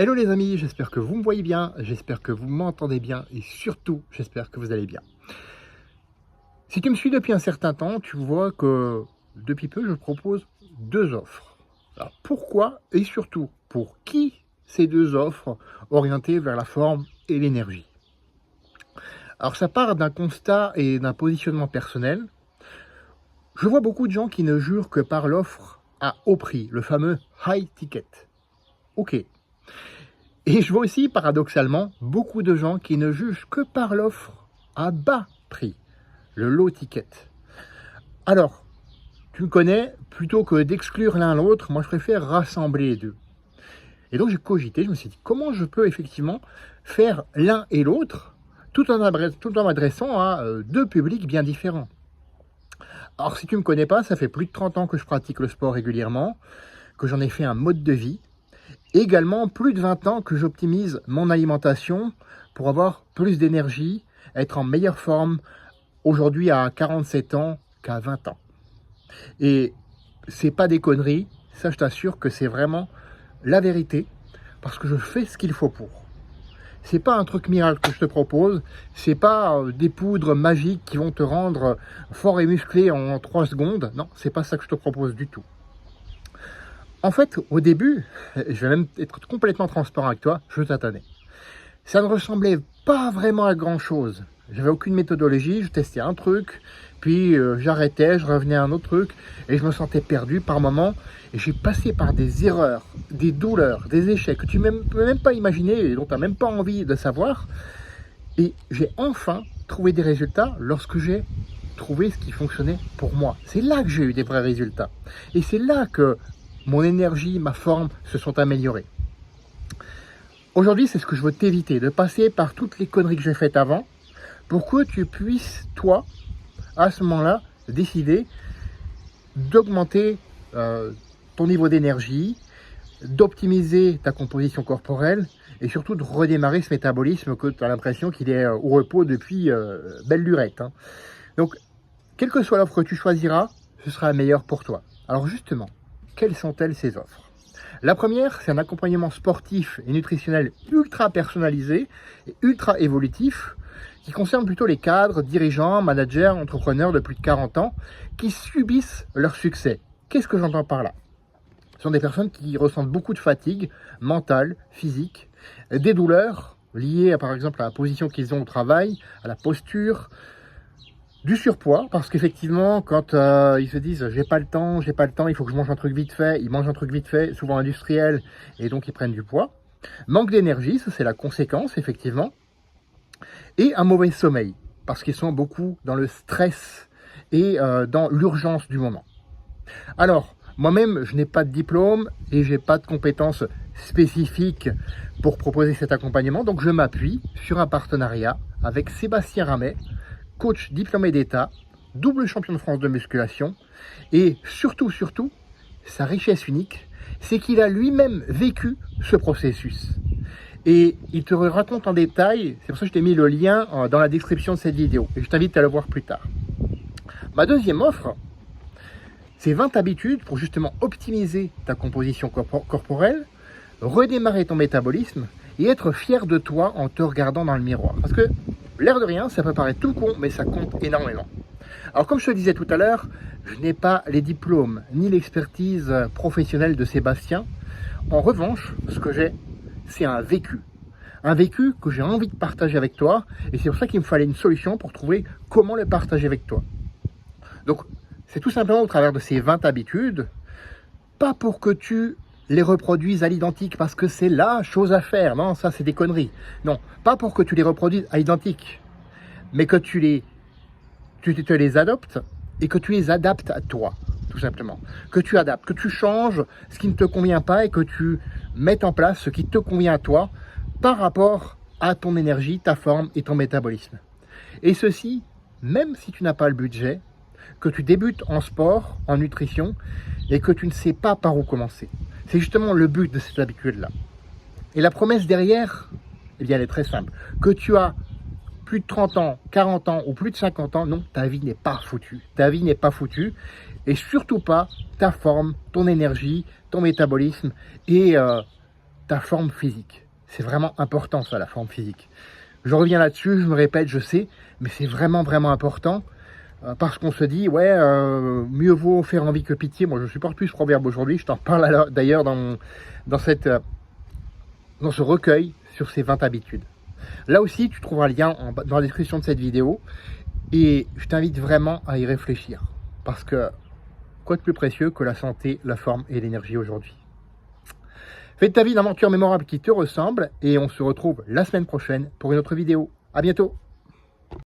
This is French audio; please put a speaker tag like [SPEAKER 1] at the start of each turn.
[SPEAKER 1] Hello les amis, j'espère que vous me voyez bien, j'espère que vous m'entendez bien et surtout, j'espère que vous allez bien. Si tu me suis depuis un certain temps, tu vois que depuis peu, je propose deux offres. Alors pourquoi et surtout pour qui ces deux offres orientées vers la forme et l'énergie? Alors ça part d'un constat et d'un positionnement personnel. Je vois beaucoup de gens qui ne jurent que par l'offre à haut prix, le fameux high ticket. Ok. Et je vois aussi, paradoxalement, beaucoup de gens qui ne jugent que par l'offre à bas prix, le low ticket. Alors, tu me connais, plutôt que d'exclure l'un l'autre, moi je préfère rassembler les deux. Et donc j'ai cogité, je me suis dit, comment je peux effectivement faire l'un et l'autre, tout en m'adressant à deux publics bien différents. Alors si tu ne me connais pas, ça fait plus de 30 ans que je pratique le sport régulièrement, que j'en ai fait un mode de vie. Également, plus de 20 ans que j'optimise mon alimentation pour avoir plus d'énergie, être en meilleure forme aujourd'hui à 47 ans qu'à 20 ans. Et c'est pas des conneries, ça je t'assure que c'est vraiment la vérité, parce que je fais ce qu'il faut pour. C'est pas un truc miracle que je te propose, c'est pas des poudres magiques qui vont te rendre fort et musclé en 3 secondes, non, c'est pas ça que je te propose du tout. En fait, au début, je vais même être complètement transparent avec toi, je tâtonnais. Ça ne ressemblait pas vraiment à grand chose. J'avais aucune méthodologie, je testais un truc, puis j'arrêtais, je revenais à un autre truc, et je me sentais perdu par moments. Et j'ai passé par des erreurs, des douleurs, des échecs que tu ne peux même pas imaginer et dont tu n'as même pas envie de savoir. Et j'ai enfin trouvé des résultats lorsque j'ai trouvé ce qui fonctionnait pour moi. C'est là que j'ai eu des vrais résultats. Et c'est là que mon énergie, ma forme se sont améliorées. Aujourd'hui, c'est ce que je veux t'éviter, de passer par toutes les conneries que j'ai faites avant, pour que tu puisses, toi, à ce moment-là, décider d'augmenter ton niveau d'énergie, d'optimiser ta composition corporelle, et surtout de redémarrer ce métabolisme que tu as l'impression qu'il est au repos depuis belle lurette. Hein. Donc, quelle que soit l'offre que tu choisiras, ce sera la meilleure pour toi. Alors justement, quelles sont-elles ces offres? La première, c'est un accompagnement sportif et nutritionnel ultra personnalisé et ultra évolutif qui concerne plutôt les cadres, dirigeants, managers, entrepreneurs de plus de 40 ans qui subissent leur succès. Qu'est-ce que j'entends par là? Ce sont des personnes qui ressentent beaucoup de fatigue mentale, physique, des douleurs liées par exemple à la position qu'ils ont au travail, à la posture, du surpoids, parce qu'effectivement, quand ils se disent j'ai pas le temps, il faut que je mange un truc vite fait, ils mangent un truc vite fait, souvent industriel, et donc ils prennent du poids. Manque d'énergie, ça c'est la conséquence, effectivement. Et un mauvais sommeil, parce qu'ils sont beaucoup dans le stress et dans l'urgence du moment. Alors, moi-même, je n'ai pas de diplôme et j'ai pas de compétences spécifiques pour proposer cet accompagnement, donc je m'appuie sur un partenariat avec Sébastien Ramet, coach diplômé d'État, double champion de France de musculation, et surtout, sa richesse unique, c'est qu'il a lui-même vécu ce processus. Et il te raconte en détail, c'est pour ça que je t'ai mis le lien dans la description de cette vidéo, et je t'invite à le voir plus tard. Ma deuxième offre, c'est 20 habitudes pour justement optimiser ta composition corporelle, redémarrer ton métabolisme, et être fier de toi en te regardant dans le miroir. Parce que l'air de rien, ça peut paraître tout con, mais ça compte énormément. Alors comme je te le disais tout à l'heure, je n'ai pas les diplômes ni l'expertise professionnelle de Sébastien. En revanche, ce que j'ai, c'est un vécu. Un vécu que j'ai envie de partager avec toi, et c'est pour ça qu'il me fallait une solution pour trouver comment le partager avec toi. Donc, c'est tout simplement au travers de ces 20 habitudes, pas pour que tu les reproduisent à l'identique parce que c'est la chose à faire. Non, ça c'est des conneries. Non, pas pour que tu les reproduises à l'identique, mais que tu te les adoptes et que tu les adaptes à toi, tout simplement. Que tu adaptes, que tu changes ce qui ne te convient pas et que tu mettes en place ce qui te convient à toi par rapport à ton énergie, ta forme et ton métabolisme. Et ceci, même si tu n'as pas le budget, que tu débutes en sport, en nutrition et que tu ne sais pas par où commencer. C'est justement le but de cette habitude-là. Et la promesse derrière, eh bien, elle est très simple. Que tu as plus de 30 ans, 40 ans ou plus de 50 ans, non, ta vie n'est pas foutue. Ta vie n'est pas foutue. Et surtout pas ta forme, ton énergie, ton métabolisme et ta forme physique. C'est vraiment important ça, la forme physique. Je reviens là-dessus, je me répète, je sais, mais c'est vraiment, vraiment important. Parce qu'on se dit, ouais, mieux vaut faire envie que pitié. Moi, je supporte plus ce proverbe aujourd'hui. Je t'en parle d'ailleurs dans ce recueil sur ces 20 habitudes. Là aussi, tu trouveras le lien dans la description de cette vidéo. Et je t'invite vraiment à y réfléchir. Parce que, quoi de plus précieux que la santé, la forme et l'énergie aujourd'hui? Fais de ta vie une aventure mémorable qui te ressemble. Et on se retrouve la semaine prochaine pour une autre vidéo. À bientôt!